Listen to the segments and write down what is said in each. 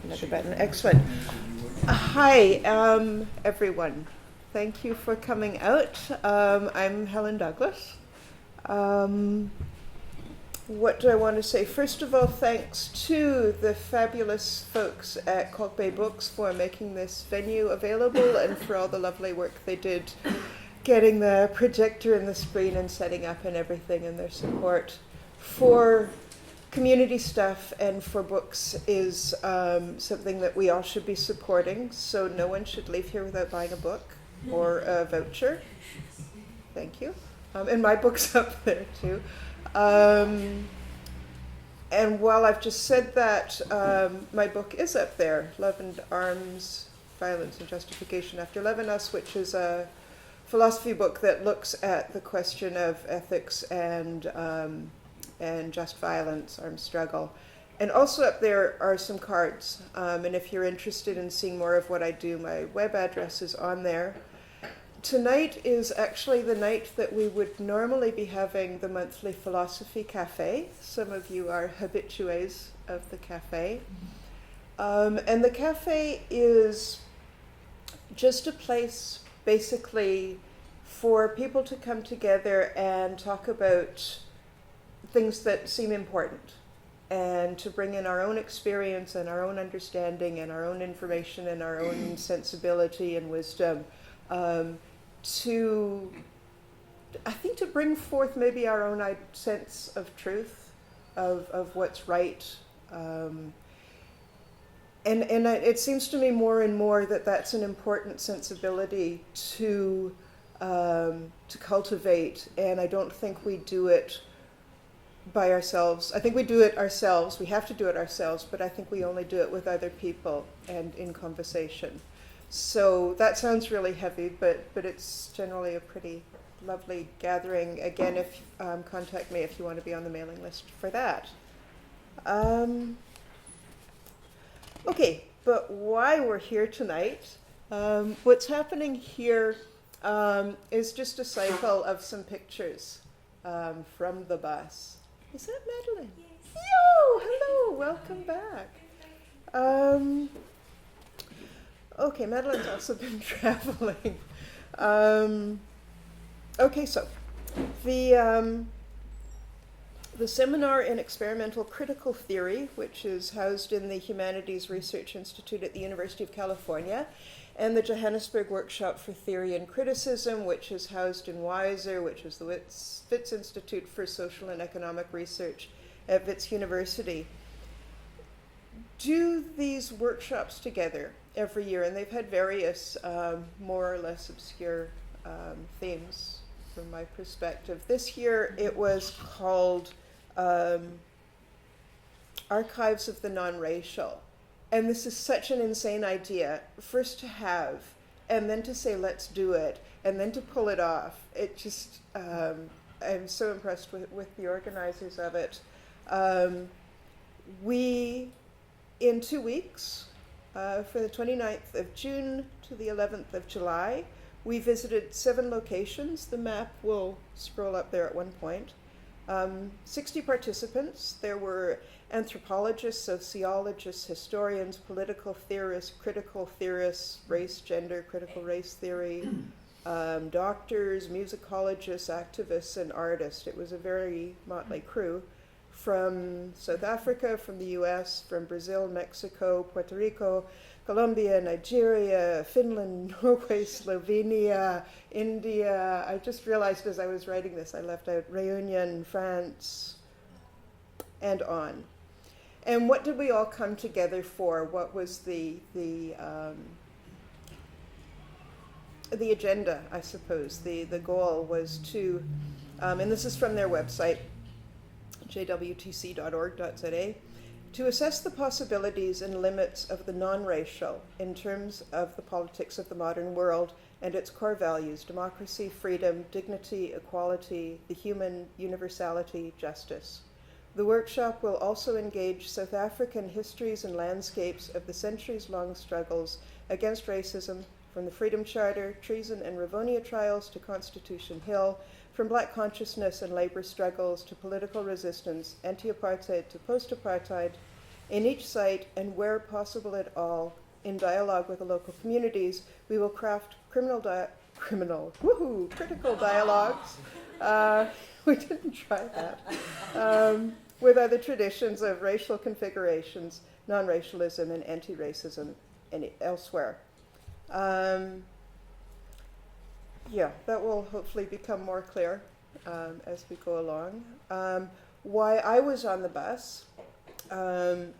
Another button. Excellent. Hi, everyone. Thank you for coming out. I'm Helen Douglas. What do I want to say? First of all, thanks to the fabulous folks at Kalk Books for making this venue available and for all the lovely work they did getting the projector and the screen and setting up and everything, and their support for community stuff and for books is something that we all should be supporting, so no one should leave here without buying a book or a voucher. Thank you. And my book's up there too. And while I've just said that, my book is up there, Love and Arms, Violence and Justification After Levinas, which is a philosophy book that looks at the question of ethics and just violence, armed struggle. And also up there are some cards. And if you're interested in seeing more of what I do, my web address is on there. Tonight is actually the night that we would normally be having the monthly philosophy cafe. Some of you are habitués of the cafe. And the cafe is just a place basically for people to come together and talk about things that seem important, and to bring in our own experience and our own understanding and our own information and our own sensibility and wisdom, to bring forth maybe our own sense of truth, of what's right. And it seems to me more and more that that's an important sensibility to cultivate, and I don't think we do it by ourselves. I think we do it ourselves. We have to do it ourselves, but I think we only do it with other people and in conversation. So that sounds really heavy, but it's generally a pretty lovely gathering. Again, if contact me if you want to be on the mailing list for that. Okay, but why we're here tonight, what's happening here is just a cycle of some pictures from the bus. Is that Madeline? Yes. Yo, hello, welcome back. Okay, Madeline's also been traveling. Okay, so the seminar in experimental critical theory, which is housed in the Humanities Research Institute at the University of California, and the Johannesburg Workshop for Theory and Criticism, which is housed in WISER, which is the Wits Institute for Social and Economic Research at Wits University, do these workshops together every year, and they've had various more or less obscure themes from my perspective. This year it was called Archives of the Non-Racial. And this is such an insane idea, first to have, and then to say, let's do it, and then to pull it off. It just, I'm so impressed with the organizers of it. We, in 2 weeks, for the 29th of June to the 11th of July, we visited 7 locations. The map will scroll up there at one point. 60 participants. There were anthropologists, sociologists, historians, political theorists, critical theorists, race, gender, critical race theory, doctors, musicologists, activists, and artists. It was a very motley crew from South Africa, from the US, from Brazil, Mexico, Puerto Rico, Colombia, Nigeria, Finland, Norway, Slovenia, India. I just realized as I was writing this, I left out Réunion, France, and on. And what did we all come together for? What was the agenda, I suppose? The goal was to, and this is from their website, JWTC.org.za, to assess the possibilities and limits of the non-racial in terms of the politics of the modern world and its core values: democracy, freedom, dignity, equality, the human, universality, justice. The workshop will also engage South African histories and landscapes of the centuries-long struggles against racism, from the Freedom Charter, treason and Rivonia trials to Constitution Hill, from Black consciousness and labor struggles to political resistance, anti-apartheid to post-apartheid, In each site, and where possible at all, in dialogue with the local communities, we will craft critical dialogues. We didn't try that. With other traditions of racial configurations, non-racialism, and anti-racism elsewhere. Yeah, that will hopefully become more clear as we go along. Why I was on the bus, and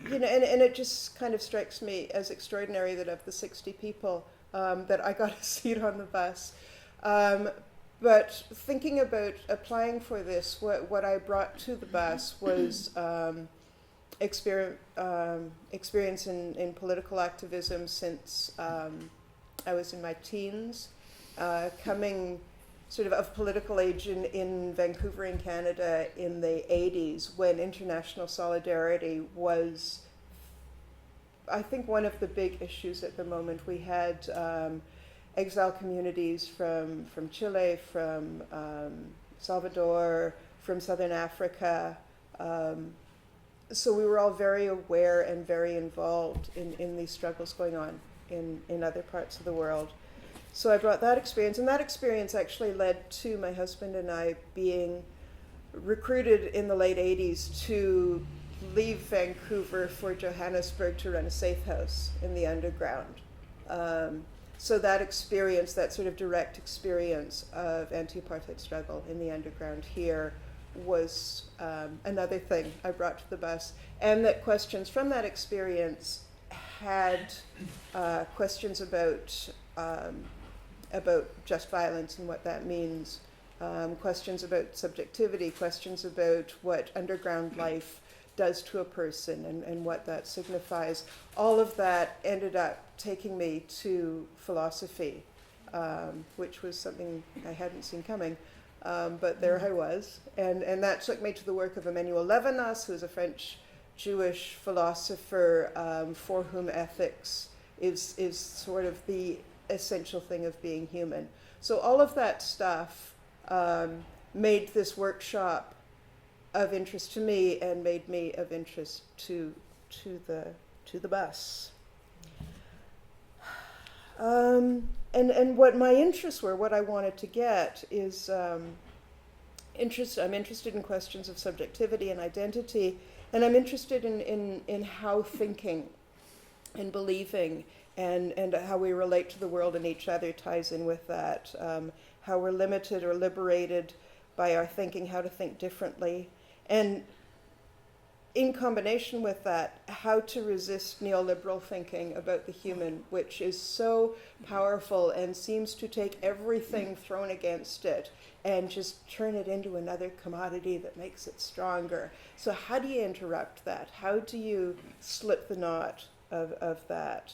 it just kind of strikes me as extraordinary that of the 60 people that I got a seat on the bus. But thinking about applying for this, what I brought to the bus was experience in political activism since I was in my teens, coming sort of political age in Vancouver in Canada in the 80s, when international solidarity was, I think, one of the big issues at the moment. We had exile communities from Chile, from Salvador, from Southern Africa. So we were all very aware and very involved in these struggles going on in other parts of the world. So I brought that experience, and that experience actually led to my husband and I being recruited in the late 80s to leave Vancouver for Johannesburg to run a safe house in the underground. So that experience, that sort of direct experience of anti-apartheid struggle in the underground here was another thing I brought to the bus. And that questions from that experience had questions about just violence and what that means, questions about subjectivity, questions about what underground life does to a person and what that signifies. All of that ended up taking me to philosophy, which was something I hadn't seen coming, but there I was. And that took me to the work of Emmanuel Levinas, who's a French Jewish philosopher for whom ethics is sort of the essential thing of being human. So all of that stuff made this workshop of interest to me and made me of interest to the bus. And what my interests were, what I wanted to get is I'm interested in questions of subjectivity and identity, and I'm interested in how thinking and believing and how we relate to the world and each other ties in with that, how we're limited or liberated by our thinking, how to think differently, and in combination with that, how to resist neoliberal thinking about the human, which is so powerful and seems to take everything thrown against it and just turn it into another commodity that makes it stronger. So how do you interrupt that? How do you slip the knot of that?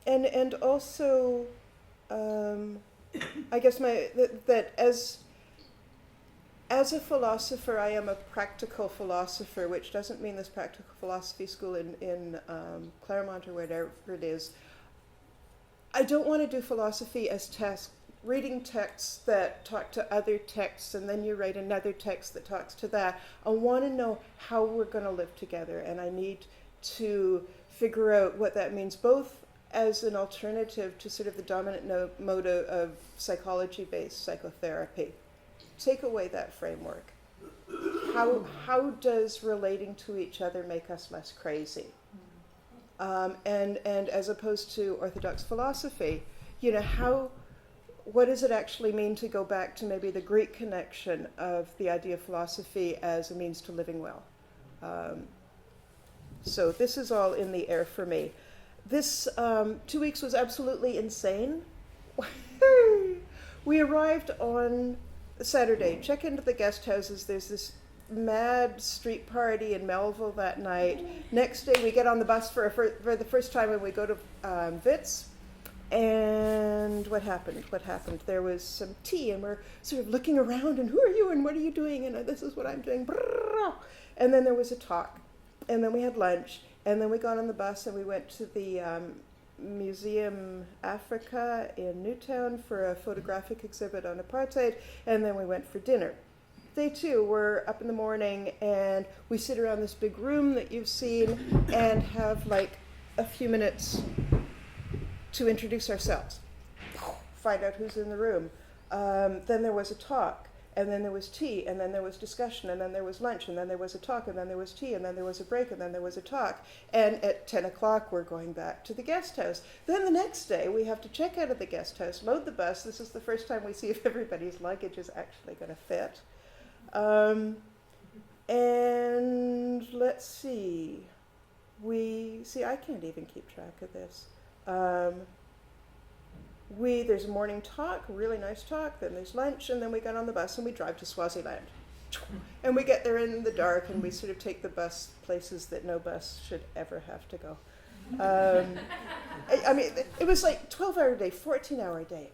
And also, I guess that as a philosopher, I am a practical philosopher, which doesn't mean this practical philosophy school in Claremont or whatever it is. I don't want to do philosophy as tests, reading texts that talk to other texts, and then you write another text that talks to that. I want to know how we're going to live together, and I need to figure out what that means, both as an alternative to sort of the dominant mode of psychology-based psychotherapy. Take away that framework. How does relating to each other make us less crazy? And as opposed to orthodox philosophy, what does it actually mean to go back to maybe the Greek connection of the idea of philosophy as a means to living well? So this is all in the air for me. This 2 weeks was absolutely insane. We arrived on Saturday, check into the guest houses. There's this mad street party in Melville that night. Next day we get on the bus for the first time and we go to Wits. And what happened? There was some tea and we're sort of looking around and who are you and what are you doing? And this is what I'm doing. And then there was a talk. And then we had lunch. And then we got on the bus and we went to the Museum Africa in Newtown for a photographic exhibit on apartheid, and then we went for dinner. Day 2, we're up in the morning and we sit around this big room that you've seen and have like a few minutes to introduce ourselves, find out who's in the room. Then there was a talk, and then there was tea, and then there was discussion, and then there was lunch, and then there was a talk, and then there was tea, and then there was a break, and then there was a talk. And at 10 o'clock, we're going back to the guest house. Then the next day, we have to check out of the guest house, load the bus. This is the first time we see if everybody's luggage is actually going to fit. And let's see. I can't even keep track of this. There's a morning talk, a really nice talk, then there's lunch, and then we get on the bus and we drive to Swaziland. And we get there in the dark and we sort of take the bus places that no bus should ever have to go. I mean, it was like 12-hour day, 14-hour day.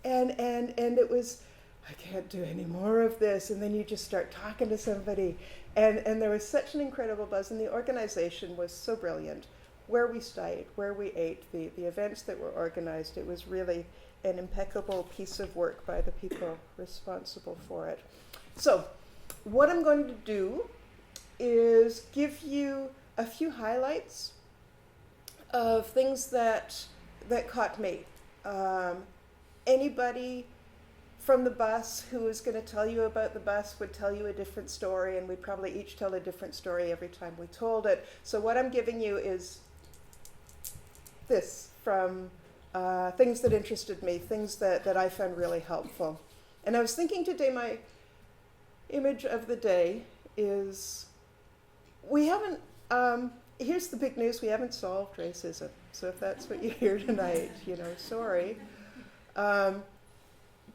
And it was, I can't do any more of this. And then you just start talking to somebody. And there was such an incredible buzz, and the organization was so brilliant. Where we stayed, where we ate, the events that were organized, it was really an impeccable piece of work by the people responsible for it. So, what I'm going to do is give you a few highlights of things that caught me. Anybody from the bus who is going to tell you about the bus would tell you a different story, and we'd probably each tell a different story every time we told it. So what I'm giving you is this from things that interested me, things that I found really helpful. And I was thinking today, my image of the day is, we haven't, here's the big news, we haven't solved racism. So if that's what you hear tonight, sorry.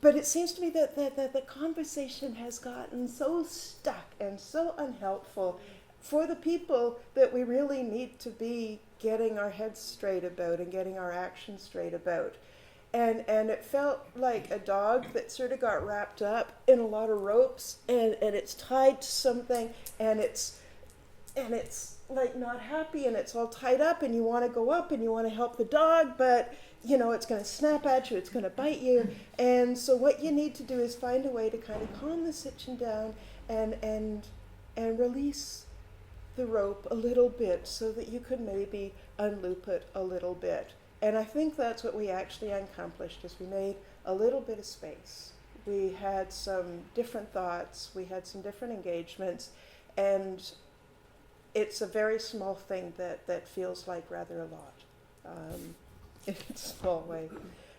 But it seems to me that the conversation has gotten so stuck and so unhelpful for the people that we really need to be getting our heads straight about and getting our actions straight about. And it felt like a dog that sort of got wrapped up in a lot of ropes, and it's tied to something, and it's like not happy, and it's all tied up, and you want to go up and you want to help the dog, but it's going to snap at you, it's going to bite you. And so what you need to do is find a way to kind of calm the situation down and release the rope a little bit so that you could maybe unloop it a little bit. And I think that's what we actually accomplished, is we made a little bit of space. We had some different thoughts, we had some different engagements, and it's a very small thing that feels like rather a lot in a small way.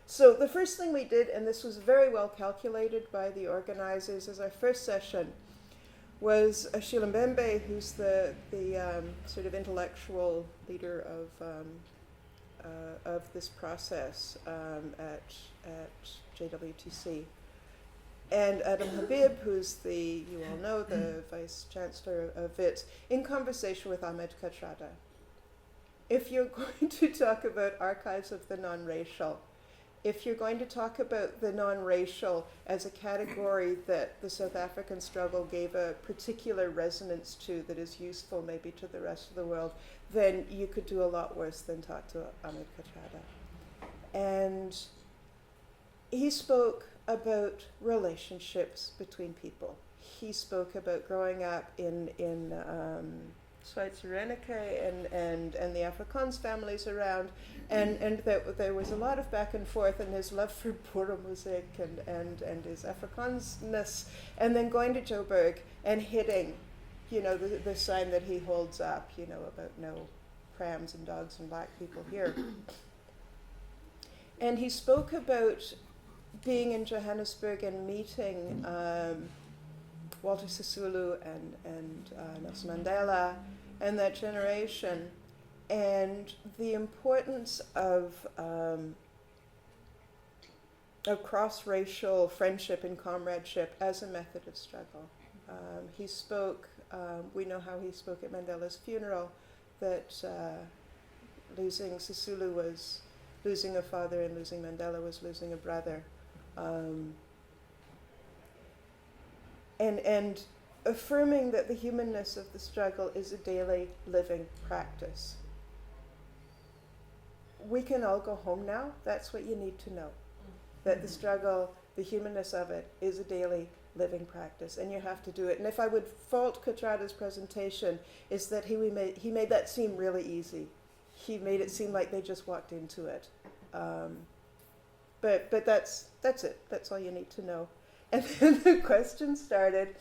So the first thing we did, and this was very well calculated by the organizers, is our first session was Sheila Mbabane, who's the sort of intellectual leader of this process at JWTC, and Adam Habib, who's you all know, the Vice Chancellor of WITS, in conversation with Ahmed Kathrada. If you're going to talk about archives of the non-racial, if you're going to talk about the non-racial as a category that the South African struggle gave a particular resonance to that is useful maybe to the rest of the world, then you could do a lot worse than talk to Ahmed Kathrada. And he spoke about relationships between people. He spoke about growing up in Swaziland and the Afrikaans families around, and that there was a lot of back and forth, and his love for Boer music and his Afrikaansness, and then going to Joburg and hitting, the sign that he holds up, about no prams and dogs and black people here. And he spoke about being in Johannesburg and meeting Walter Sisulu and Nelson Mandela and that generation, and the importance of cross-racial friendship and comradeship as a method of struggle. He spoke, we know how he spoke at Mandela's funeral, that losing Sisulu was losing a father, and losing Mandela was losing a brother. And affirming that the humanness of the struggle is a daily living practice. we can all go home now. That's what you need to know. That the struggle, the humanness of it, is a daily living practice, and you have to do it. And if I would fault Katrada's presentation, is that he made that seem really easy. He made it seem like they just walked into it. But that's it. That's all you need to know. And then the question started,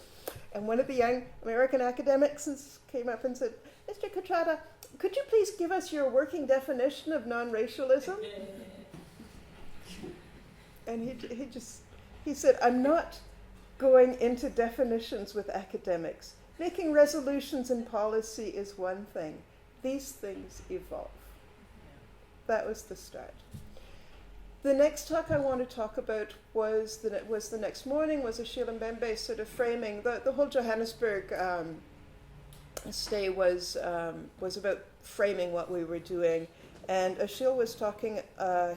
and one of the young American academics came up and said, "Mr. Katrada, could you please give us your working definition of non-racialism?" And he said, "I'm not going into definitions with academics. Making resolutions in policy is one thing. These things evolve." That was the start. The next talk I want to talk about was the next morning, was Achille Mbembe sort of framing, the whole Johannesburg stay was about framing what we were doing. And Achille was talking,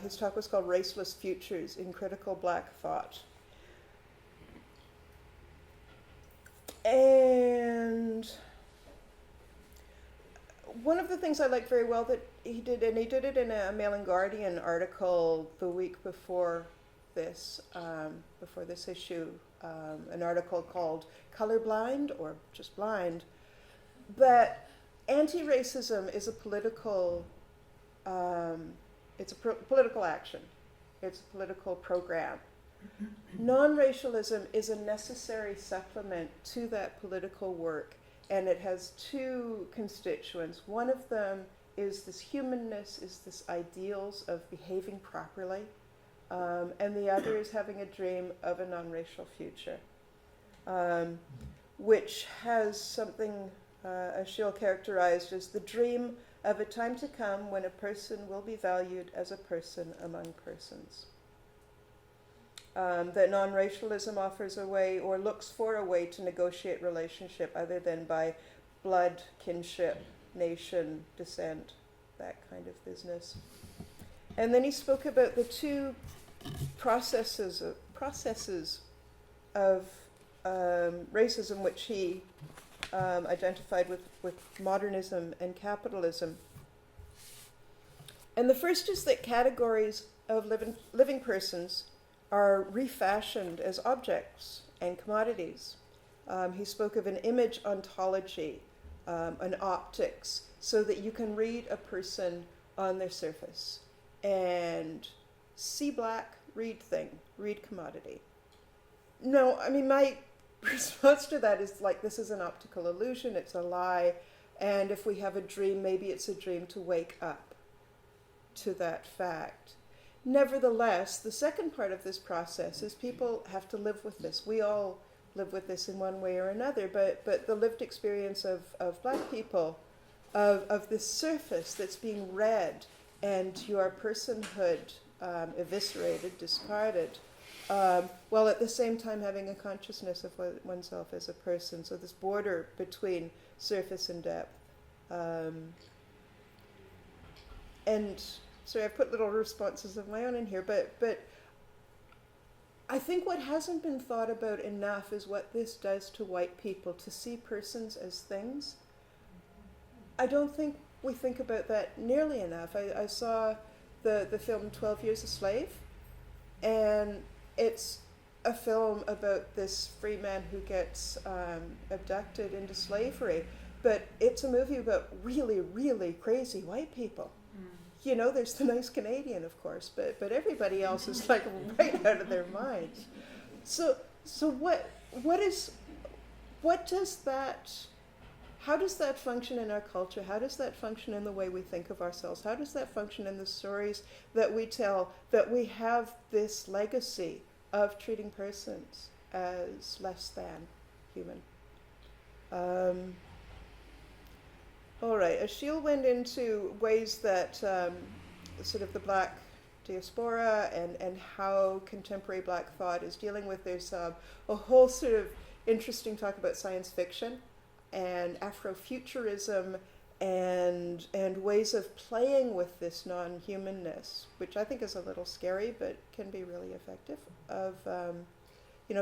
his talk was called Raceless Futures in Critical Black Thought. And one of the things I liked very well that he did, and he did it in a Mail and Guardian article the week before this issue, an article called Colorblind, or just blind, that anti-racism is a political, political action. It's a political program. Non-racialism is a necessary supplement to that political work, and it has two constituents. One of them is this humanness, is this ideals of behaving properly, and the other is having a dream of a non-racial future, which has something Achille characterized as the dream of a time to come when a person will be valued as a person among persons. That non-racialism offers a way, or looks for a way, to negotiate relationship other than by blood, kinship, nation, descent, that kind of business. And then he spoke about the two processes of racism, which he identified with modernism and capitalism. And the first is that categories of living persons are refashioned as objects and commodities. He spoke of an image ontology, an optics, so that you can read a person on their surface and see black, read thing, read commodity. No, I mean, my response to that is like, this is an optical illusion, it's a lie, and if we have a dream, maybe it's a dream to wake up to that fact. Nevertheless, the second part of this process is people have to live with this. We all live with this in one way or another, but the lived experience of black people, of this surface that's being read, and your personhood eviscerated, discarded, while at the same time having a consciousness of oneself as a person. So this border between surface and depth. And sorry, I put little responses of my own in here, but I think what hasn't been thought about enough is what this does to white people, to see persons as things. I don't think we think about that nearly enough. I saw the film 12 Years a Slave, and it's a film about this free man who gets abducted into slavery, but it's a movie about really, really crazy white people. You know, there's the nice Canadian, of course, but everybody else is like right out of their minds. So how does that function in our culture? How does that function in the way we think of ourselves? How does that function in the stories that we tell, that we have this legacy of treating persons as less than human? All right, Achille went into ways that sort of the black diaspora and how contemporary black thought is dealing with. There's a whole sort of interesting talk about science fiction and Afrofuturism and ways of playing with this non-humanness, which I think is a little scary but can be really effective, of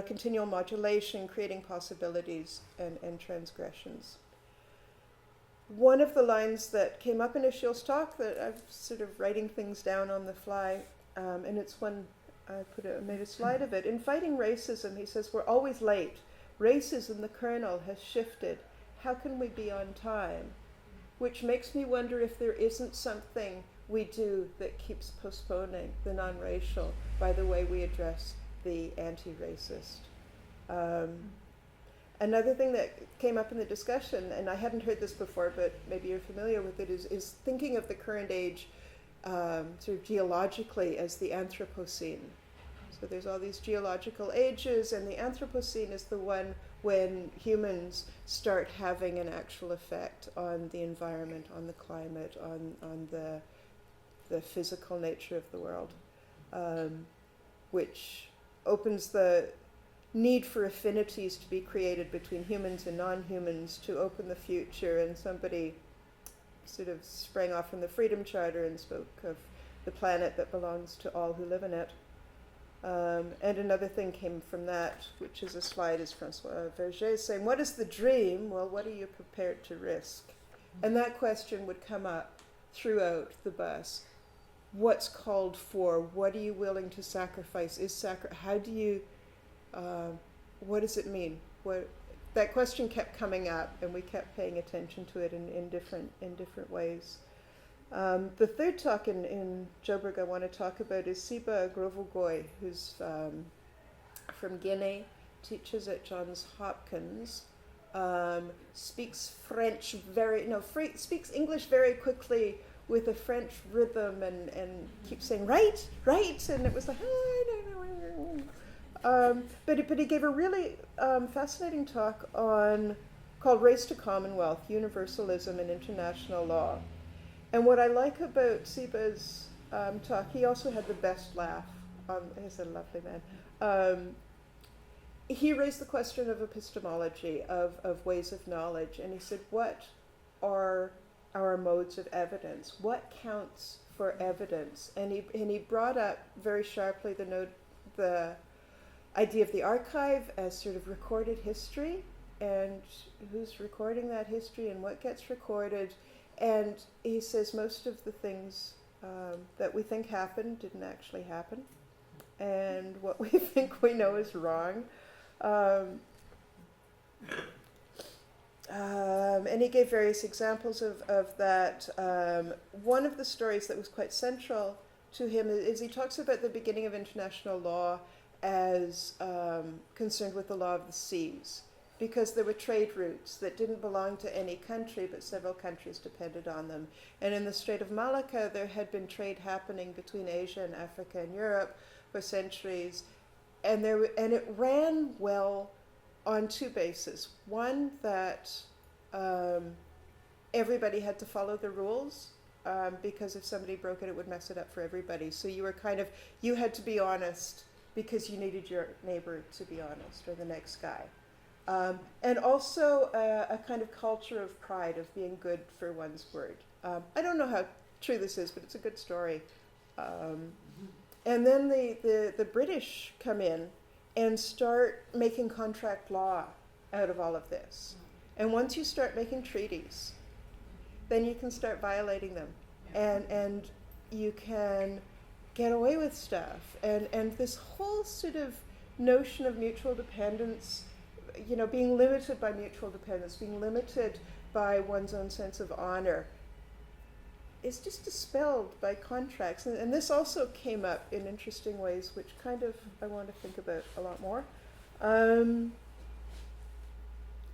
continual modulation, creating possibilities and transgressions. one of the lines that came up in Ishil's talk that I'm sort of writing things down on the fly, and it's one I made a slide of it. In fighting racism, he says, we're always late. Racism, the kernel, has shifted. How can we be on time? Which makes me wonder if there isn't something we do that keeps postponing the non-racial by the way we address the anti-racist. Another thing that came up in the discussion, and I hadn't heard this before, but maybe you're familiar with it, is thinking of the current age sort of geologically as the Anthropocene. So there's all these geological ages, and the Anthropocene is the one when humans start having an actual effect on the environment, on the climate, on the physical nature of the world, which opens the need for affinities to be created between humans and non-humans to open the future. And somebody sort of sprang off from the Freedom Charter and spoke of the planet that belongs to all who live in it. And another thing came from that, which is a slide, is Francois Verger saying, what is the dream? Well, what are you prepared to risk? And that question would come up throughout the bus. What's called for? What are you willing to sacrifice? How do you, what does it mean? That question kept coming up, and we kept paying attention to it in different ways. The third talk in Joburg I want to talk about is Siba Grovogoy, who's from Guinea, teaches at Johns Hopkins, speaks speaks English very quickly with a French rhythm, and keeps saying, right, and it was like, but he gave a really fascinating talk called Race to Commonwealth, Universalism and International Law. And what I like about Siba's talk, he also had the best laugh. He's a lovely man. He raised the question of epistemology, of ways of knowledge, and he said, what are our modes of evidence? What counts for evidence? And he brought up very sharply the idea of the archive as sort of recorded history, and who's recording that history and what gets recorded. And he says most of the things that we think happened didn't actually happen, and what we think we know is wrong. And he gave various examples of that. One of the stories that was quite central to him is he talks about the beginning of international law as concerned with the law of the seas, because there were trade routes that didn't belong to any country, but several countries depended on them. And in the Strait of Malacca, there had been trade happening between Asia and Africa and Europe for centuries, and it ran well on two bases. One, that everybody had to follow the rules, because if somebody broke it, it would mess it up for everybody. So you had to be honest because you needed your neighbor to be honest, or the next guy. And also a kind of culture of pride, of being good for one's word. I don't know how true this is, but it's a good story. And then the British come in and start making contract law out of all of this. And once you start making treaties, then you can start violating them. And you can get away with stuff. And this whole sort of notion of mutual dependence, being limited by mutual dependence, being limited by one's own sense of honor, is just dispelled by contracts. And this also came up in interesting ways, which kind of I want to think about a lot more. And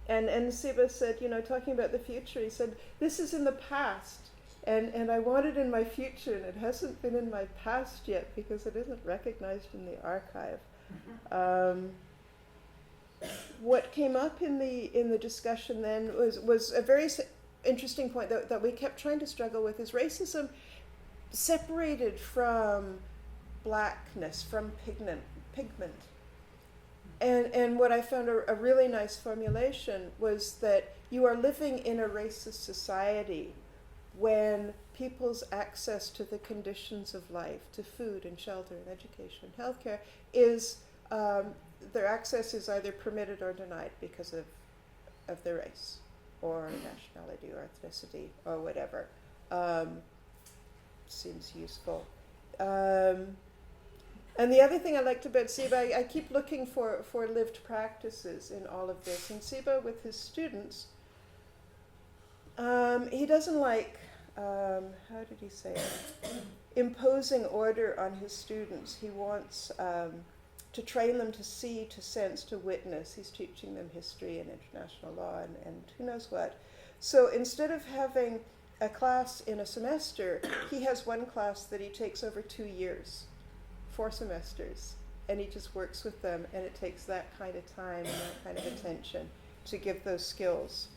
Siba said, talking about the future, he said, this is in the past, and I want it in my future, and it hasn't been in my past yet because it isn't recognized in the archive. What came up in the discussion then was a very interesting point that we kept trying to struggle with, is racism separated from blackness, from pigment. And what I found a really nice formulation was that you are living in a racist society when people's access to the conditions of life, to food and shelter and education and healthcare, is their access is either permitted or denied because of their race. or nationality or ethnicity or whatever. Seems useful. And the other thing I liked about Siba, I keep looking for lived practices in all of this. And Siba, with his students, he doesn't like, how did he say it? Imposing order on his students. He wants to train them to see, to sense, to witness. He's teaching them history and international law and who knows what. So instead of having a class in a semester, he has one class that he takes over 2 years, 4 semesters, and he just works with them, and it takes that kind of time and that kind of attention to give those skills.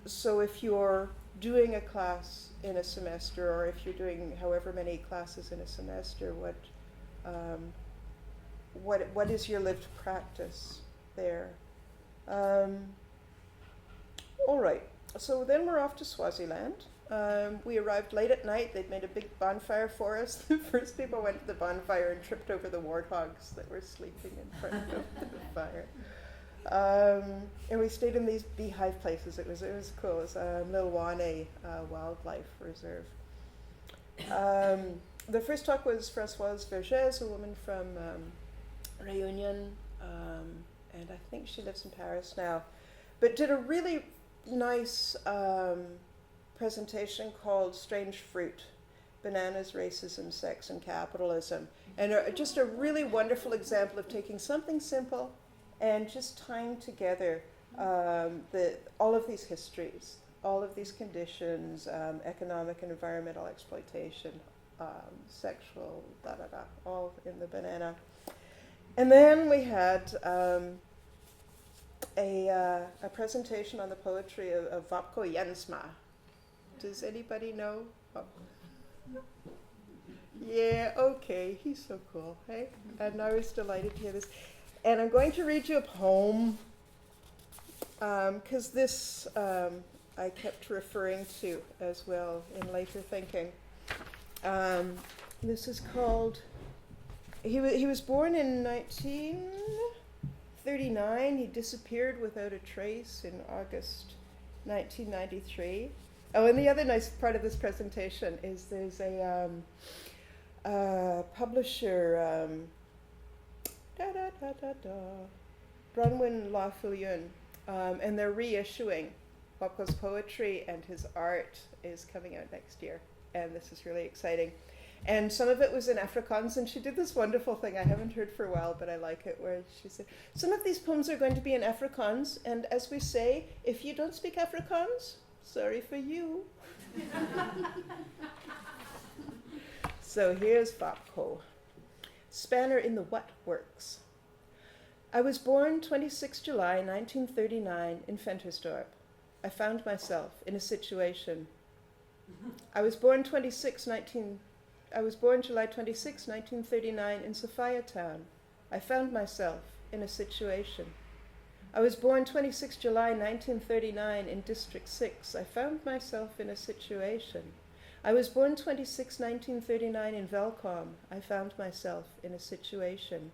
So if you're doing a class in a semester, or if you're doing however many classes in a semester, what is your lived practice there? All right, so then we're off to Swaziland. We arrived late at night. They'd made a big bonfire for us. The first people went to the bonfire and tripped over the warthogs that were sleeping in front of the fire. And we stayed in these beehive places. It was cool. It was Lilwane Wildlife Reserve. The first talk was Françoise Vergès, a woman from Réunion, and I think she lives in Paris now, but did a really nice presentation called Strange Fruit, Bananas, Racism, Sex, and Capitalism. And just a really wonderful example of taking something simple and just tying together all of these histories, all of these conditions, economic and environmental exploitation, sexual, all in the banana. And then we had a presentation on the poetry of Wapko Jensma. Does anybody know? Yeah, okay, he's so cool, hey? And I was delighted to hear this. And I'm going to read you a poem, because this I kept referring to as well in later thinking. This is called, he was born in 1939. He disappeared without a trace in August 1993. Oh, and the other nice part of this presentation is there's a publisher, Bronwyn La Fouillon, and they're reissuing Wapko's poetry, and his art is coming out next year, and this is really exciting. And some of it was in Afrikaans, and she did this wonderful thing I haven't heard for a while, but I like it, where she said, some of these poems are going to be in Afrikaans, and as we say, if you don't speak Afrikaans, sorry for you. So here's Wapko. Spanner in the What Works. I was born 26 July 1939 in Ventersdorp. I found myself in a situation. I was born July 26, 1939 in Sophiatown. I found myself in a situation. I was born 26 July 1939 in District 6. I found myself in a situation. I was born 26, 1939 in Velkom. I found myself in a situation.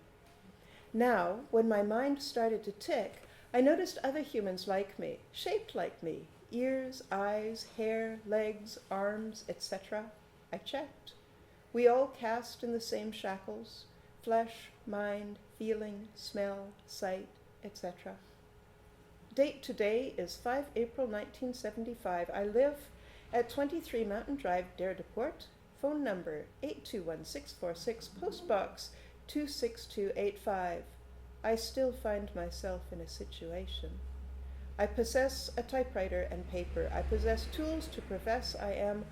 Now, when my mind started to tick, I noticed other humans like me, shaped like me, ears, eyes, hair, legs, arms, etc. I checked. We all cast in the same shackles, flesh, mind, feeling, smell, sight, etc. Date today is 5 April 1975. I live at 23 Mountain Drive, Derdeport. Phone number 821-646, postbox 26285. I still find myself in a situation. I possess a typewriter and paper. I possess tools to profess I am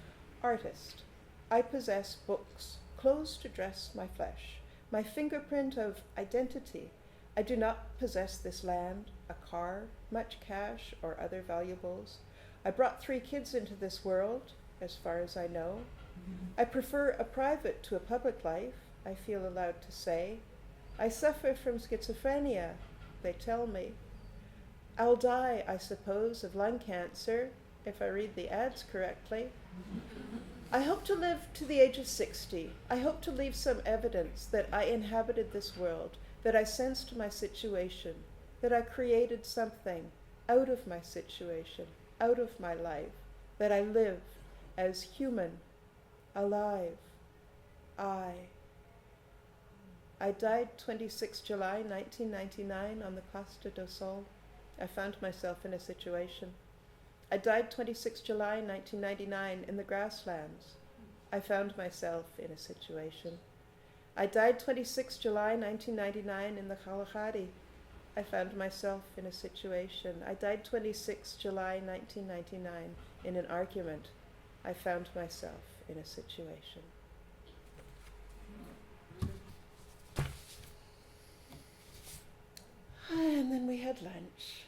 artist. I possess books, clothes to dress my flesh, my fingerprint of identity. I do not possess this land, a car, much cash, or other valuables. I brought 3 kids into this world, as far as I know. I prefer a private to a public life, I feel allowed to say. I suffer from schizophrenia, they tell me. I'll die, I suppose, of lung cancer, if I read the ads correctly. I hope to live to the age of 60. I hope to leave some evidence that I inhabited this world, that I sensed my situation, that I created something, out of my situation, out of my life, that I live as human, alive, I. I died 26 July 1999 on the Costa do Sol. I found myself in a situation. I died 26 July 1999 in the grasslands. I found myself in a situation. I died 26 July 1999 in the Kalahari. I found myself in a situation. I died 26 July 1999 in an argument. I found myself in a situation. And then we had lunch.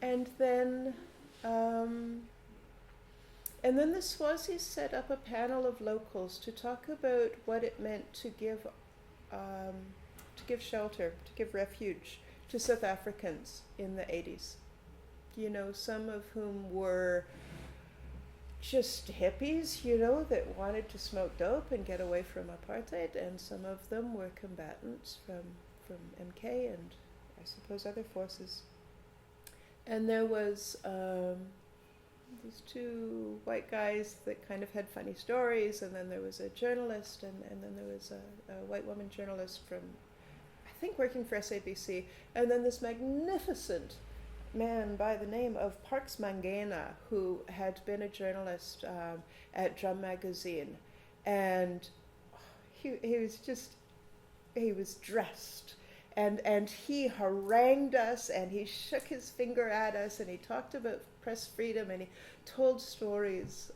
And then the Swazis set up a panel of locals to talk about what it meant to give shelter, to give refuge to South Africans in the 80s. You know, some of whom were just hippies, you know, that wanted to smoke dope and get away from apartheid, and some of them were combatants from MK and I suppose other forces. And there was these two white guys that kind of had funny stories, and then there was a journalist, and then there was a white woman journalist from, I think, working for SABC, and then this magnificent man by the name of Parks Mangena, who had been a journalist at Drum Magazine, and he was dressed. And he harangued us, and he shook his finger at us, and he talked about press freedom, and he told stories.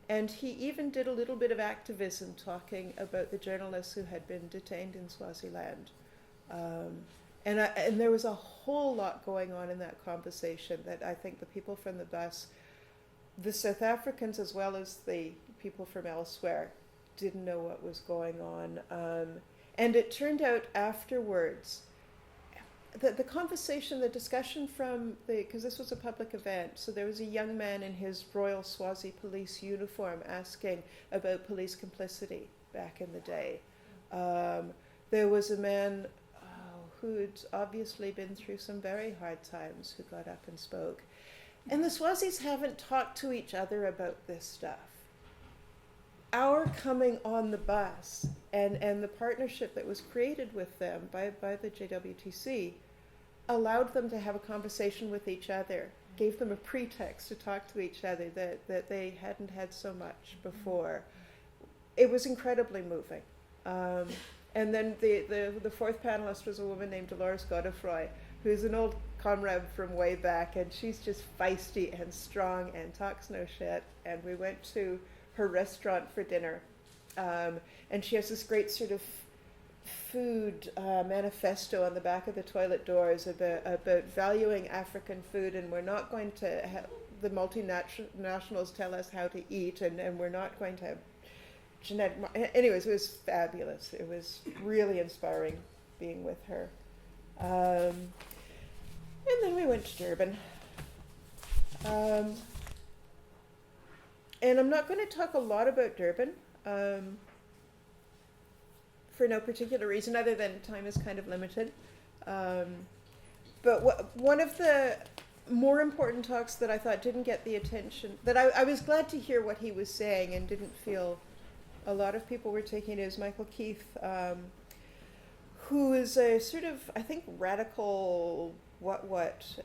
And he even did a little bit of activism talking about the journalists who had been detained in Swaziland. And there was a whole lot going on in that conversation that I think the people from the bus, the South Africans as well as the people from elsewhere, didn't know what was going on. And it turned out afterwards that the conversation, the discussion because this was a public event, so there was a young man in his Royal Swazi Police uniform asking about police complicity back in the day. There was a man who'd obviously been through some very hard times who got up and spoke. And the Swazis haven't talked to each other about this stuff. Our coming on the bus and the partnership that was created with them by the JWTC allowed them to have a conversation with each other, gave them a pretext to talk to each other that they hadn't had so much before. It was incredibly moving. And then the fourth panelist was a woman named Dolores Godefroy, who's an old comrade from way back, and she's just feisty and strong and talks no shit. And we went to her restaurant for dinner, and she has this great sort of food manifesto on the back of the toilet doors about valuing African food, and we're not going to have the multinationals tell us how to eat, and we're not going to have genetic. Anyways, it was fabulous. It was really inspiring being with her. And then we went to Durban. And I'm not going to talk a lot about Durban for no particular reason other than time is kind of limited. But one of the more important talks that I thought didn't get the attention, that I was glad to hear what he was saying and didn't feel a lot of people were taking it, is Michael Keith, who is a sort of, I think, radical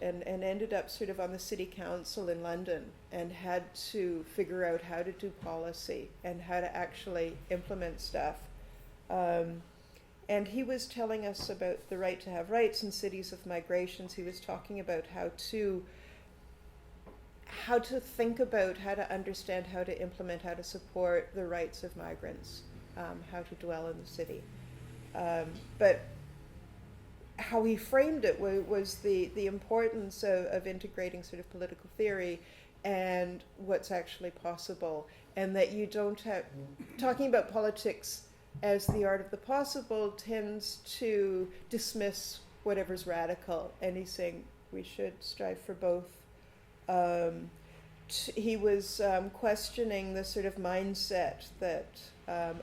and ended up sort of on the city council in London and had to figure out how to do policy and how to actually implement stuff. And he was telling us about the right to have rights in cities of migrations. He was talking about how to think about, how to understand, how to implement, how to support the rights of migrants, how to dwell in the city. But how he framed it was the importance of integrating sort of political theory and what's actually possible, and that you don't have, talking about politics as the art of the possible tends to dismiss whatever's radical, and he's saying we should strive for both. He was questioning the sort of mindset that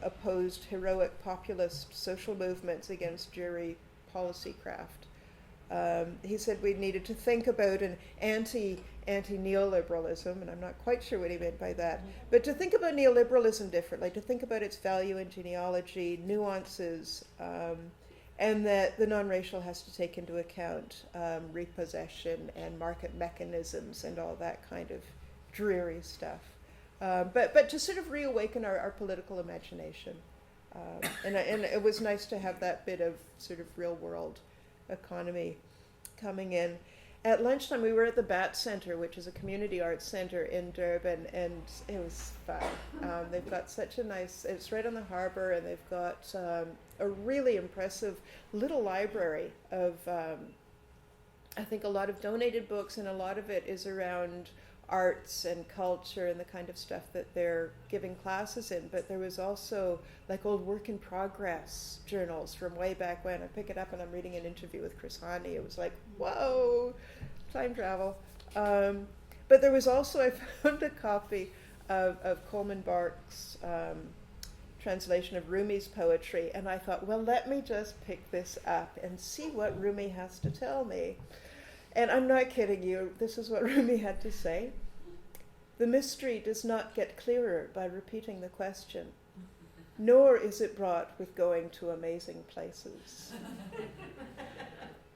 opposed heroic populist social movements against jury policy craft. He said we needed to think about an anti-neoliberalism, and I'm not quite sure what he meant by that, but to think about neoliberalism differently, to think about its value and genealogy, nuances, and that the non-racial has to take into account repossession and market mechanisms and all that kind of dreary stuff. But to sort of reawaken our political imagination. And it was nice to have that bit of sort of real world economy coming in. At lunchtime, we were at the BAT Center, which is a community arts center in Durban, and it was fun. They've got such a nice, it's right on the harbor, and they've got a really impressive little library of, I think, a lot of donated books, and a lot of it is around arts and culture and the kind of stuff that they're giving classes in. But there was also like old work in progress journals from way back when. I pick it up and I'm reading an interview with Chris Hani. It was like, whoa, time travel. But there was also, I found a copy of Coleman Barks' translation of Rumi's poetry, and I thought, well, let me just pick this up and see what Rumi has to tell me. And I'm not kidding you, this is what Rumi had to say. The mystery does not get clearer by repeating the question, nor is it brought with going to amazing places.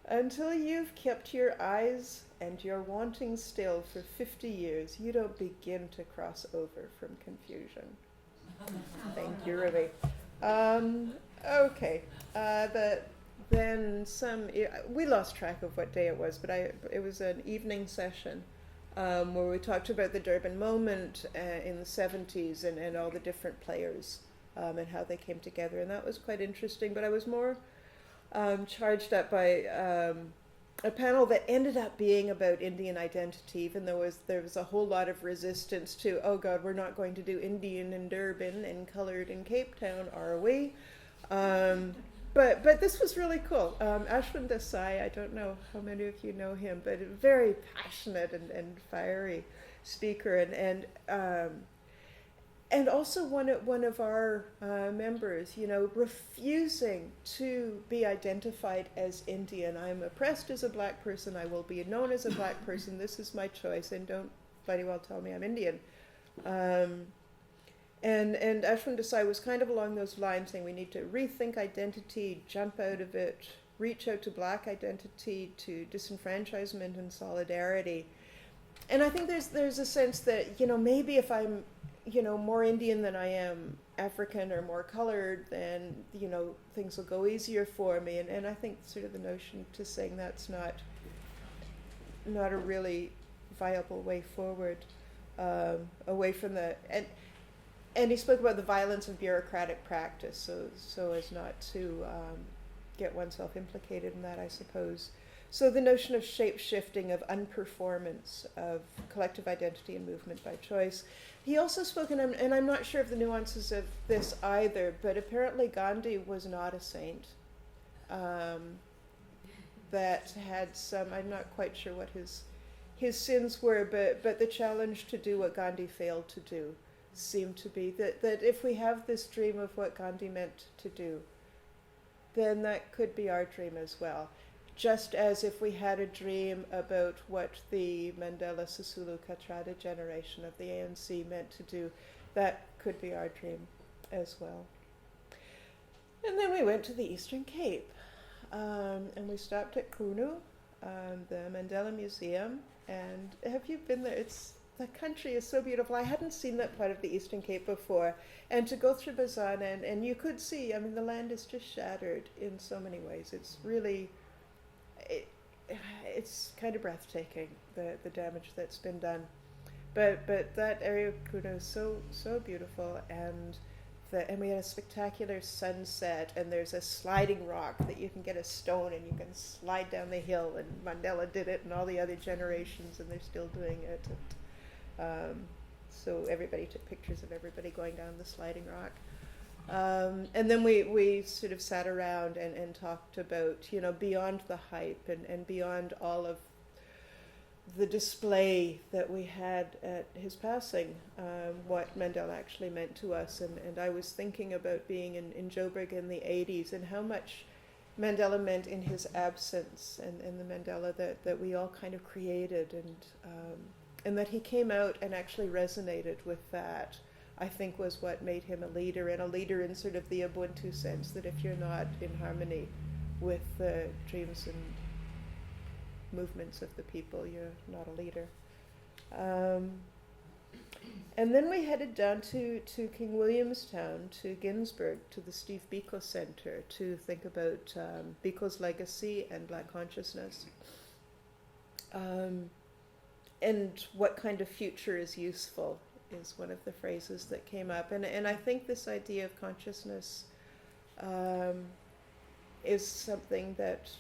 Until you've kept your eyes and your wanting still for 50 years, you don't begin to cross over from confusion. Thank you, Rumi. Okay, then we lost track of what day it was, but it was an evening session where we talked about the Durban moment in the 70s and all the different players and how they came together, and that was quite interesting. But I was more charged up by a panel that ended up being about Indian identity, even though there was a whole lot of resistance to, oh God, we're not going to do Indian in Durban and coloured in Cape Town, are we? But this was really cool. Ashwin Desai, I don't know how many of you know him, but a very passionate and fiery speaker, and also one of our members, refusing to be identified as Indian. I'm oppressed as a black person. I will be known as a black person. This is my choice, and don't bloody well tell me I'm Indian. And Ashwin Desai was kind of along those lines, saying we need to rethink identity, jump out of it, reach out to black identity, to disenfranchisement and solidarity. And I think there's a sense that, maybe if I'm, more Indian than I am African or more colored, then, things will go easier for me. And I think sort of the notion to saying that's not a really viable way forward, away from the... And he spoke about the violence of bureaucratic practice, so as not to get oneself implicated in that, I suppose. So the notion of shape-shifting, of unperformance, of collective identity and movement by choice. He also spoke, and I'm not sure of the nuances of this either, but apparently Gandhi was not a saint. That had some, I'm not quite sure what his sins were, but the challenge to do what Gandhi failed to do seemed to be that if we have this dream of what Gandhi meant to do, then that could be our dream as well. Just as if we had a dream about what the Mandela, Sisulu, Kathrada generation of the ANC meant to do, that could be our dream as well. And then we went to the Eastern Cape, and we stopped at Kunu, the Mandela Museum. And have you been there? The country is so beautiful. I hadn't seen that part of the Eastern Cape before. And to go through Mbabane, and you could see, the land is just shattered in so many ways. It's really, it's kind of breathtaking, the damage that's been done. But that area of Kuno is so beautiful, and we had a spectacular sunset, and there's a sliding rock that you can get a stone and you can slide down the hill, and Mandela did it and all the other generations, and they're still doing it. So everybody took pictures of everybody going down the sliding rock. And then we sort of sat around and talked about, beyond the hype and beyond all of the display that we had at his passing, what Mandela actually meant to us. And I was thinking about being in Joburg in the 80s and how much Mandela meant in his absence, and the Mandela that we all kind of created, and that he came out and actually resonated with that, I think was what made him a leader, and a leader in sort of the Ubuntu sense, that if you're not in harmony with the dreams and movements of the people, you're not a leader. And then we headed down to King Williamstown, to Ginsberg, to the Steve Biko Center, to think about Biko's legacy and Black consciousness. And what kind of future is useful is one of the phrases that came up. And I think this idea of consciousness is something that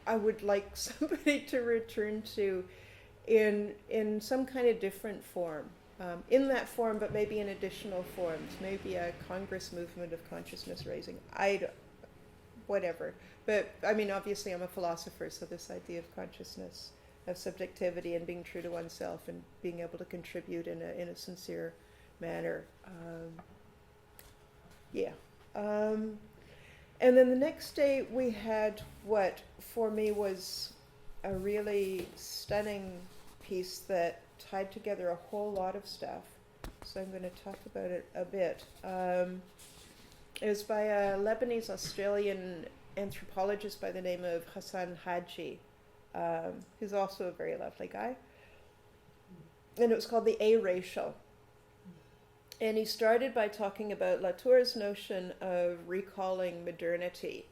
I would like somebody to return to in some kind of different form. In that form, but maybe in additional forms. Maybe a Congress movement of consciousness raising. Whatever. But, I mean, obviously I'm a philosopher, so this idea of consciousness, of subjectivity and being true to oneself and being able to contribute in a sincere manner. And then the next day we had what for me was a really stunning piece that tied together a whole lot of stuff. So I'm going to talk about it a bit. It was by a Lebanese-Australian anthropologist by the name of Hassan Haji, who's also a very lovely guy. And it was called The A-Racial. And he started by talking about Latour's notion of recalling modernity,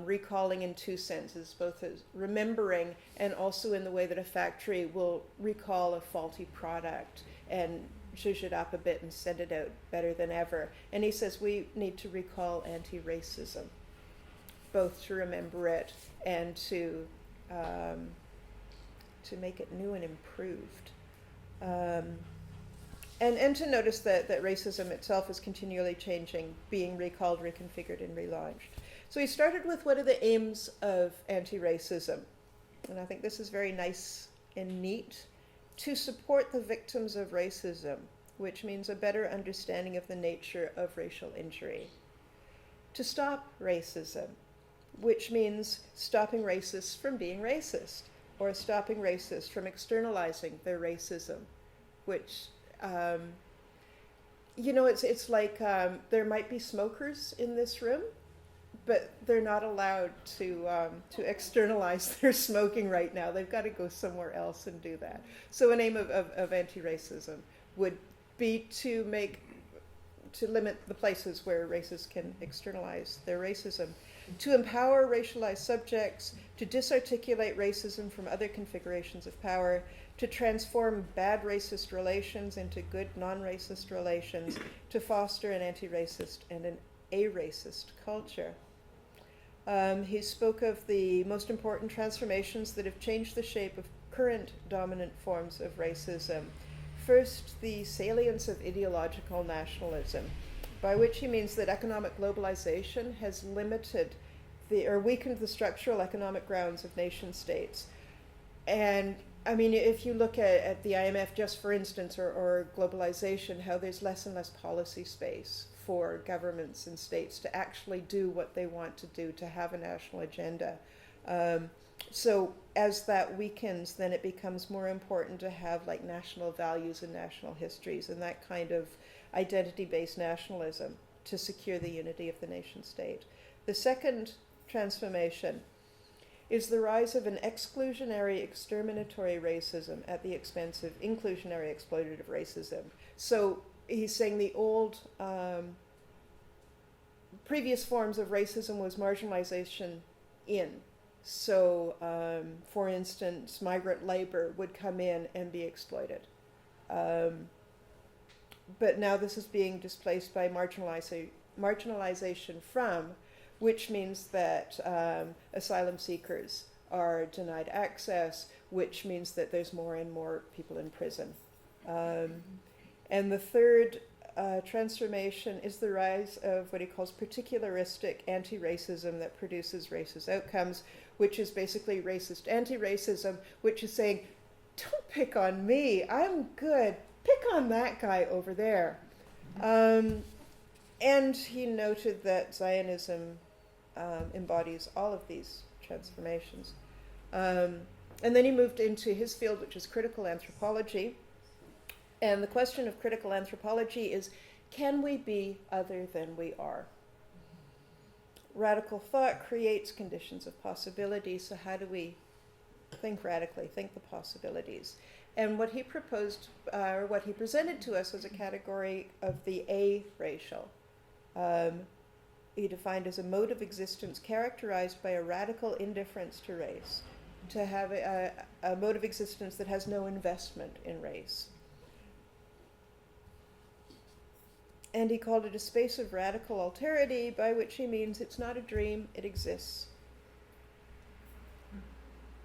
recalling in two senses, both as remembering and also in the way that a factory will recall a faulty product and zhuzh it up a bit and send it out better than ever. And he says we need to recall anti-racism, both to remember it and to make it new and improved. And to notice that racism itself is continually changing, being recalled, reconfigured, and relaunched. So he started with what are the aims of anti-racism. And I think this is very nice and neat. To support the victims of racism, which means a better understanding of the nature of racial injury. To stop racism, which means stopping racists from being racist, or stopping racists from externalizing their racism, which it's like there might be smokers in this room, but they're not allowed to externalize their smoking right now. They've got to go somewhere else and do that. So an aim of anti-racism would be to limit the places where racists can externalize their racism, to empower racialized subjects, to disarticulate racism from other configurations of power, to transform bad racist relations into good non-racist relations, to foster an anti-racist and an a-racist culture. He spoke of the most important transformations that have changed the shape of current dominant forms of racism. First, the salience of ideological nationalism, by which he means that economic globalization has limited or weakened the structural economic grounds of nation states. And I mean, if you look at the IMF, just for instance, or globalization, how there's less and less policy space for governments and states to actually do what they want to do, to have a national agenda. So as that weakens, then it becomes more important to have like national values and national histories and that kind of identity-based nationalism to secure the unity of the nation state. The second transformation is the rise of an exclusionary, exterminatory racism at the expense of inclusionary, exploitative racism. So he's saying the old, previous forms of racism was marginalization in. So, for instance, migrant labor would come in and be exploited. But now this is being displaced by marginalization from, which means that asylum seekers are denied access, which means that there's more and more people in prison. And the third transformation is the rise of what he calls particularistic anti-racism that produces racist outcomes, which is basically racist anti-racism, which is saying, don't pick on me, I'm good, pick on that guy over there. And he noted that Zionism embodies all of these transformations. And then he moved into his field, which is critical anthropology. And the question of critical anthropology is, can we be other than we are? Radical thought creates conditions of possibility, so how do we think radically, think the possibilities? And what he proposed, or what he presented to us, was a category of the A-racial. He defined as a mode of existence characterized by a radical indifference to race, to have a mode of existence that has no investment in race. And he called it a space of radical alterity, by which he means it's not a dream, it exists.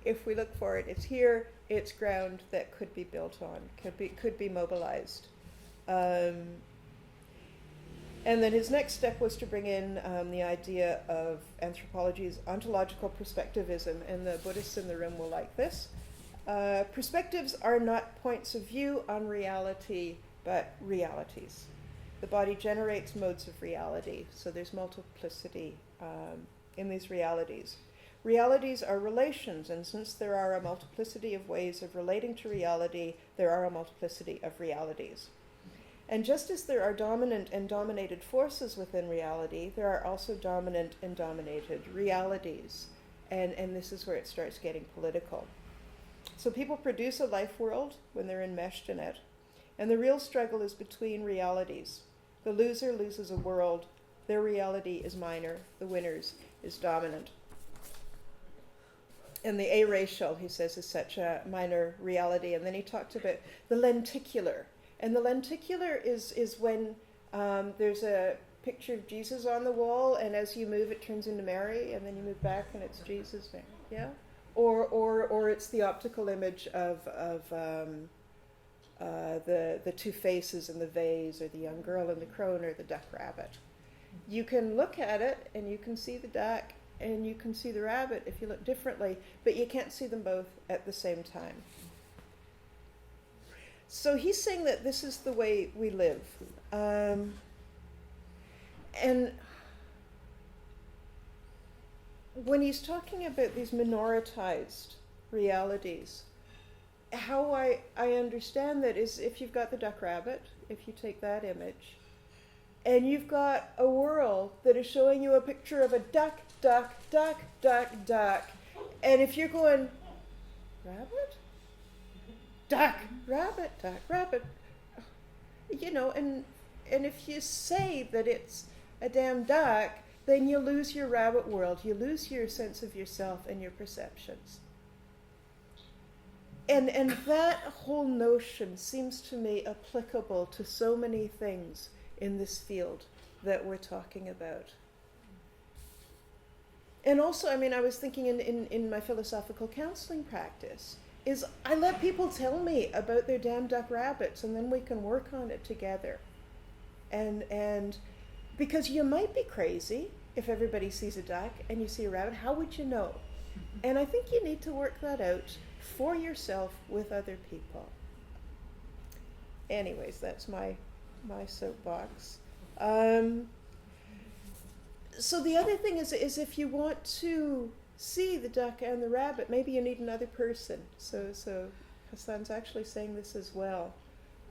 If we look for it, it's here, it's ground that could be built on, could be mobilized. And then his next step was to bring in the idea of anthropology's ontological perspectivism, and the Buddhists in the room will like this. Perspectives are not points of view on reality, but realities. The body generates modes of reality, so there's multiplicity in these realities. Realities are relations, and since there are a multiplicity of ways of relating to reality, there are a multiplicity of realities. And just as there are dominant and dominated forces within reality, there are also dominant and dominated realities. And this is where it starts getting political. So people produce a life world when they're enmeshed in it, and the real struggle is between realities. The loser loses a world, their reality is minor, the winner's is dominant. And the A-racial, he says, is such a minor reality. And then he talked about the lenticular. And the lenticular is when there's a picture of Jesus on the wall, and as you move, it turns into Mary, and then you move back, and it's Jesus, Mary. Yeah? Or it's the optical image of the two faces and the vase, or the young girl and the crone, or the duck rabbit. You can look at it, and you can see the duck, and you can see the rabbit if you look differently, but you can't see them both at the same time. So he's saying that this is the way we live. And when he's talking about these minoritized realities, how I understand that is, if you've got the duck rabbit, if you take that image, and you've got a world that is showing you a picture of a duck, duck, duck, duck, duck, and if you're going, rabbit? Duck, rabbit, you know, and if you say that it's a damn duck, then you lose your rabbit world, you lose your sense of yourself and your perceptions. And that whole notion seems to me applicable to so many things in this field that we're talking about. And also, I mean, I was thinking in my philosophical counseling practice, is I let people tell me about their damn duck rabbits, and then we can work on it together. And because you might be crazy if everybody sees a duck and you see a rabbit, how would you know? And I think you need to work that out for yourself with other people. Anyways, that's my soapbox. So the other thing is if you want to see the duck and the rabbit, maybe you need another person. So Hassan's actually saying this as well.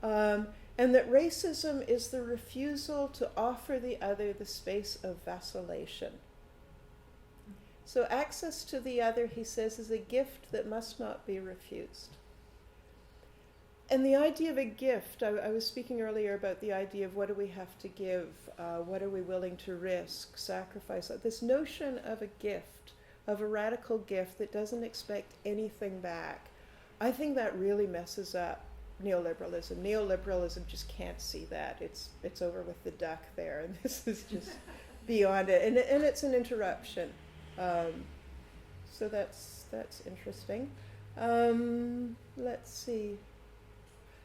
And that racism is the refusal to offer the other the space of vacillation. So access to the other, he says, is a gift that must not be refused. And the idea of a gift, I was speaking earlier about the idea of what do we have to give, what are we willing to risk, sacrifice. This notion of a gift, of a radical gift that doesn't expect anything back, I think that really messes up neoliberalism. Neoliberalism just can't see that. It's over with the duck there, and this is just beyond it. And it's an interruption. So that's interesting. Let's see.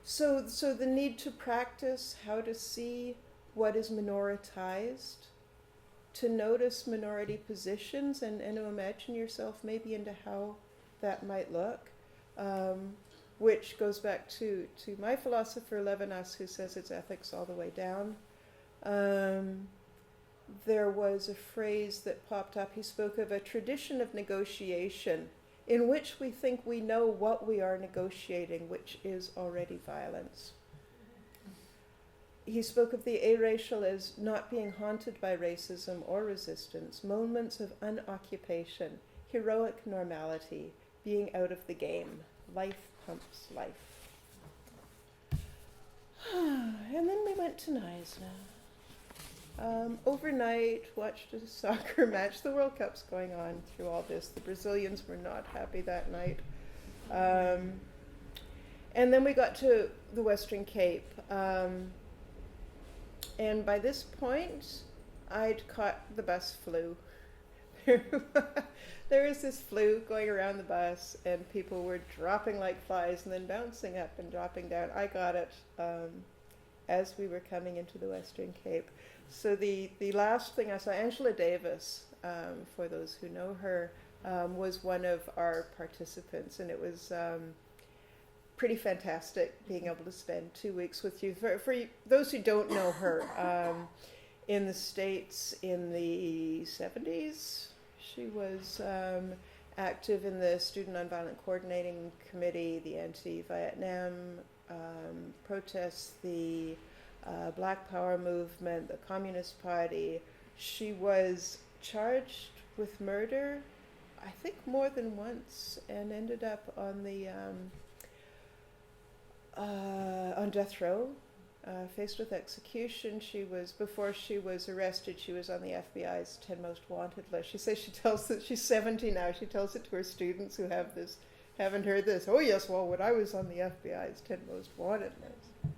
So the need to practice how to see what is minoritized, to notice minority positions, and to imagine yourself maybe into how that might look, which goes back to my philosopher Levinas, who says it's ethics all the way down. there was a phrase that popped up. He spoke of a tradition of negotiation in which we think we know what we are negotiating, which is already violence. He spoke of the aracial as not being haunted by racism or resistance, moments of unoccupation, heroic normality, being out of the game. Life pumps life. And then we went to Knysna. Overnight, watched a soccer match. The World Cup's going on through all this. The Brazilians were not happy that night. And then we got to the Western Cape. And by this point, I'd caught the bus flu. There was this flu going around the bus, and people were dropping like flies and then bouncing up and dropping down. I got it as we were coming into the Western Cape. So the last thing I saw, Angela Davis, for those who know her, was one of our participants, and it was pretty fantastic being able to spend 2 weeks with you. For those who don't know her, in the States in the 70s, she was active in the Student Nonviolent Coordinating Committee, the anti-Vietnam protests, the Black Power movement, the Communist Party. She was charged with murder, I think more than once, and ended up on the on death row, faced with execution. Before she was arrested, she was on the FBI's 10 Most Wanted list. She says she's 70 now. She tells it to her students who haven't heard this. Oh yes, well, when I was on the FBI's 10 Most Wanted list.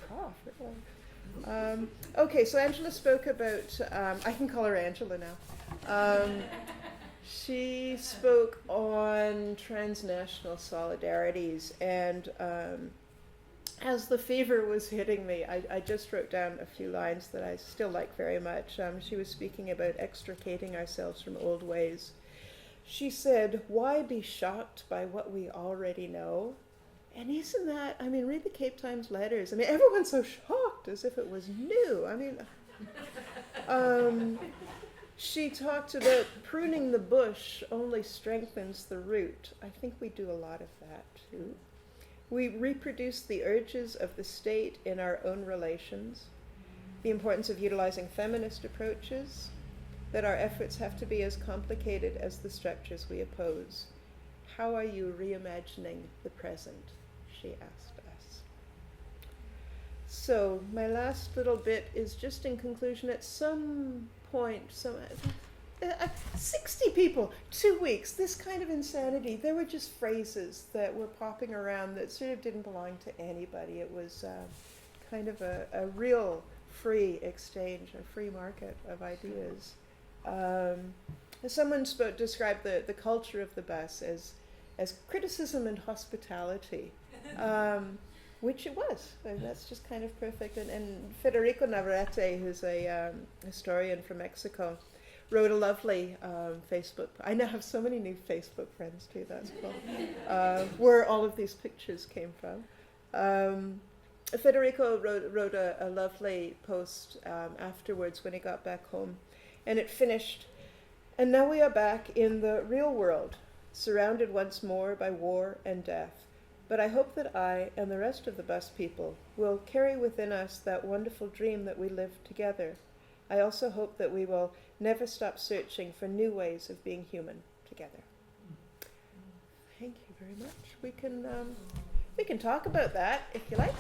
Prof, really? Okay, so Angela spoke about, I can call her Angela now. She spoke on transnational solidarities, and as the fever was hitting me, I just wrote down a few lines that I still like very much. She was speaking about extricating ourselves from old ways. She said, why be shocked by what we already know? And isn't that, read the Cape Times letters. Everyone's so shocked as if it was new. She talked about pruning the bush only strengthens the root. I think we do a lot of that too. We reproduce the urges of the state in our own relations, the importance of utilizing feminist approaches, that our efforts have to be as complicated as the structures we oppose. How are you reimagining the present? She asked us. So my last little bit is just in conclusion. At some point, 60 people, 2 weeks, this kind of insanity. There were just phrases that were popping around that sort of didn't belong to anybody. It was kind of a real free exchange, a free market of ideas. Someone described the culture of the bus as criticism and hospitality, which it was. That's just kind of perfect. And Federico Navarrete, who's a historian from Mexico, wrote a lovely Facebook. I now have so many new Facebook friends too. That's cool. Where all of these pictures came from. Federico wrote a lovely post afterwards when he got back home, and it finished. And now we are back in the real world, surrounded once more by war and death. But I hope that I and the rest of the bus people will carry within us that wonderful dream that we lived together. I also hope that we will never stop searching for new ways of being human together. Thank you very much. We can talk about that if you like.